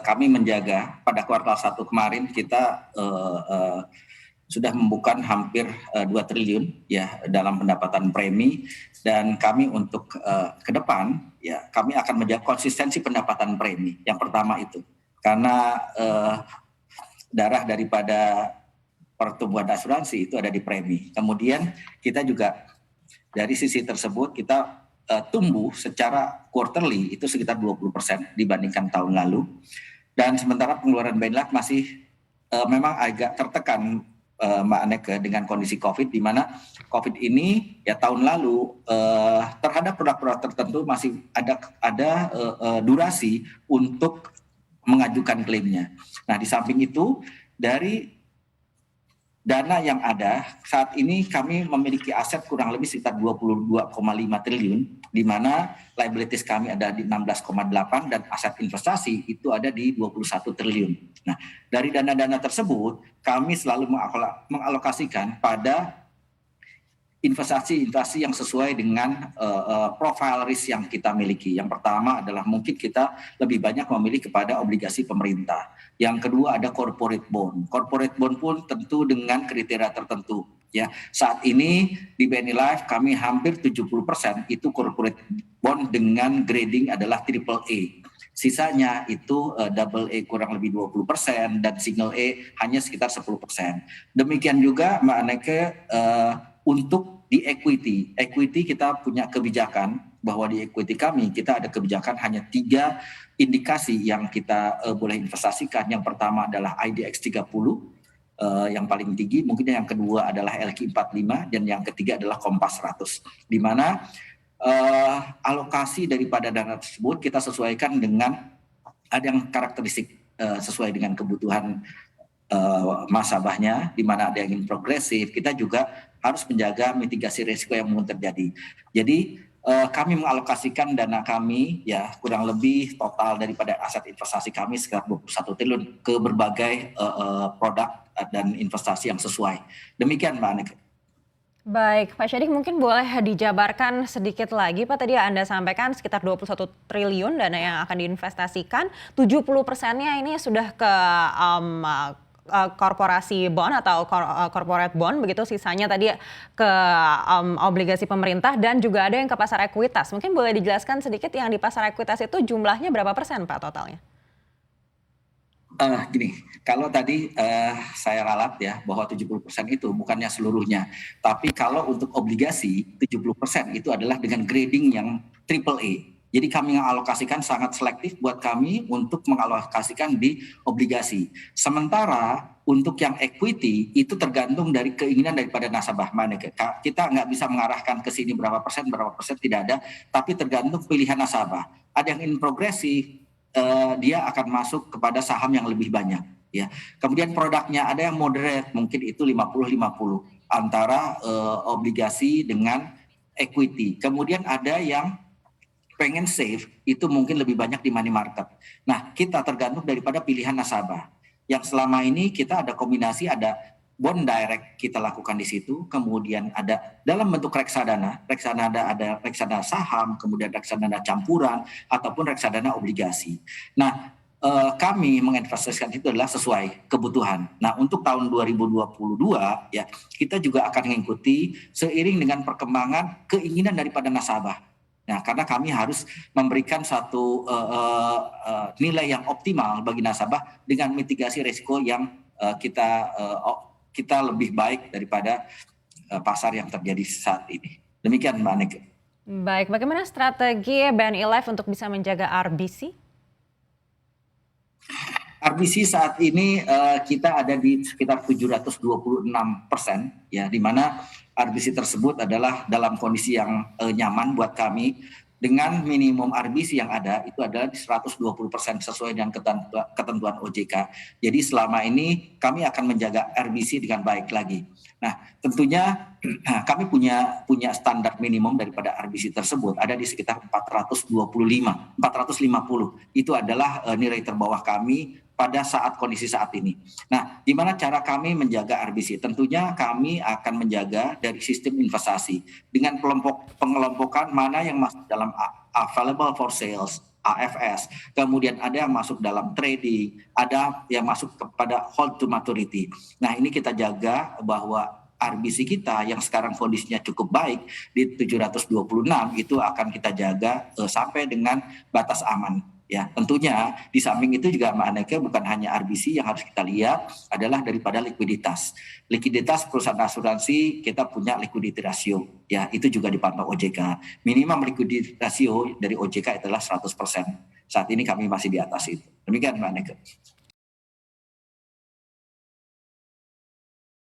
kami menjaga pada kuartal 1 kemarin kita sudah membuka hampir 2 triliun ya dalam pendapatan premi, dan kami untuk ke depan ya kami akan menjaga konsistensi pendapatan premi. Yang pertama itu karena darah daripada pertumbuhan asuransi itu ada di premi. Kemudian kita juga dari sisi tersebut kita tumbuh secara quarterly itu sekitar 20% dibandingkan tahun lalu. Dan sementara pengeluaran BNLife masih memang agak tertekan Mbak Aneke dengan kondisi COVID, di mana COVID ini ya tahun lalu terhadap produk-produk tertentu masih ada durasi untuk mengajukan klaimnya. Nah, di samping itu dari dana yang ada saat ini kami memiliki aset kurang lebih sekitar 22,5 triliun, di mana liabilities kami ada di 16,8 dan aset investasi itu ada di 21 triliun. Nah, dari dana-dana tersebut kami selalu mengalokasikan pada investasi yang sesuai dengan profil risk yang kita miliki. Yang pertama adalah mungkin kita lebih banyak memilih kepada obligasi pemerintah. Yang kedua ada corporate bond. Corporate bond pun tentu dengan kriteria tertentu. Ya, saat ini di BNI Life kami hampir 70% itu corporate bond dengan grading adalah AAA. Sisanya itu double A kurang lebih 20% dan single A hanya sekitar 10%. Demikian juga Mbak Aneke untuk di equity kita punya kebijakan bahwa di equity kami kita ada kebijakan hanya 3 indikasi yang kita boleh investasikan. Yang pertama adalah IDX 30 yang paling tinggi, mungkin yang kedua adalah LQ 45 dan yang ketiga adalah Kompas 100, di mana alokasi daripada dana tersebut kita sesuaikan dengan ada yang karakteristik sesuai dengan kebutuhan nasabahnya, di mana ada yang ingin progresif. Kita juga harus menjaga mitigasi risiko yang mungkin terjadi. Jadi kami mengalokasikan dana kami ya kurang lebih total daripada aset investasi kami sekitar 21 triliun ke berbagai produk dan investasi yang sesuai. Demikian Mbak Aneke. Baik, Pak Syadik mungkin boleh dijabarkan sedikit lagi Pak, tadi Anda sampaikan sekitar 21 triliun dana yang akan diinvestasikan, 70%-nya ini sudah ke korporasi bond atau corporate bond begitu, sisanya tadi ke obligasi pemerintah dan juga ada yang ke pasar ekuitas. Mungkin boleh dijelaskan sedikit yang di pasar ekuitas itu jumlahnya berapa persen Pak totalnya? Gini, kalau tadi saya ralat ya bahwa 70% itu bukannya seluruhnya, tapi kalau untuk obligasi 70% itu adalah dengan grading yang AAA. Jadi kami mengalokasikan sangat selektif buat kami untuk mengalokasikan di obligasi. Sementara untuk yang equity itu tergantung dari keinginan daripada nasabah. Kita nggak bisa mengarahkan ke sini berapa persen tidak ada, tapi tergantung pilihan nasabah. Ada yang ingin progresif, dia akan masuk kepada saham yang lebih banyak. Ya. Kemudian produknya ada yang moderate, mungkin itu 50-50 antara obligasi dengan equity. Kemudian ada yang pengen save, itu mungkin lebih banyak di money market. Nah, kita tergantung daripada pilihan nasabah. Yang selama ini kita ada kombinasi, ada bond direct kita lakukan di situ, kemudian ada dalam bentuk reksadana ada reksadana saham, kemudian reksadana campuran, ataupun reksadana obligasi. Nah, kami menginvestasikan itu adalah sesuai kebutuhan. Nah, untuk tahun 2022 ya kita juga akan mengikuti seiring dengan perkembangan keinginan daripada nasabah. Nah, karena kami harus memberikan satu nilai yang optimal bagi nasabah dengan mitigasi risiko yang kita lebih baik daripada pasar yang terjadi saat ini. Demikian Mbak Aneke. Baik, bagaimana strategi BNI Life untuk bisa menjaga RBC? RBC saat ini kita ada di sekitar 726%, ya, di mana RBC tersebut adalah dalam kondisi yang nyaman buat kami. Dengan minimum RBC yang ada itu adalah di 120% sesuai dengan ketentuan OJK. Jadi selama ini kami akan menjaga RBC dengan baik lagi. Nah, tentunya kami punya standar minimum daripada RBC tersebut ada di sekitar 450. Itu adalah nilai terbawah kami pada saat kondisi saat ini. Nah, gimana cara kami menjaga RBC? Tentunya kami akan menjaga dari sistem investasi dengan pengelompokan mana yang masuk dalam available for sales, AFS, kemudian ada yang masuk dalam trading, ada yang masuk kepada hold to maturity. Nah, ini kita jaga bahwa RBC kita yang sekarang kondisinya cukup baik di 726 itu akan kita jaga sampai dengan batas aman. Ya, tentunya di samping itu juga Mbak Aneke bukan hanya RBC yang harus kita lihat adalah daripada likuiditas. Likuiditas perusahaan asuransi kita punya liquidity ratio. Ya, itu juga dipantau OJK. Minimum liquidity ratio dari OJK adalah 100%. Saat ini kami masih di atas itu. Demikian Mbak Aneke.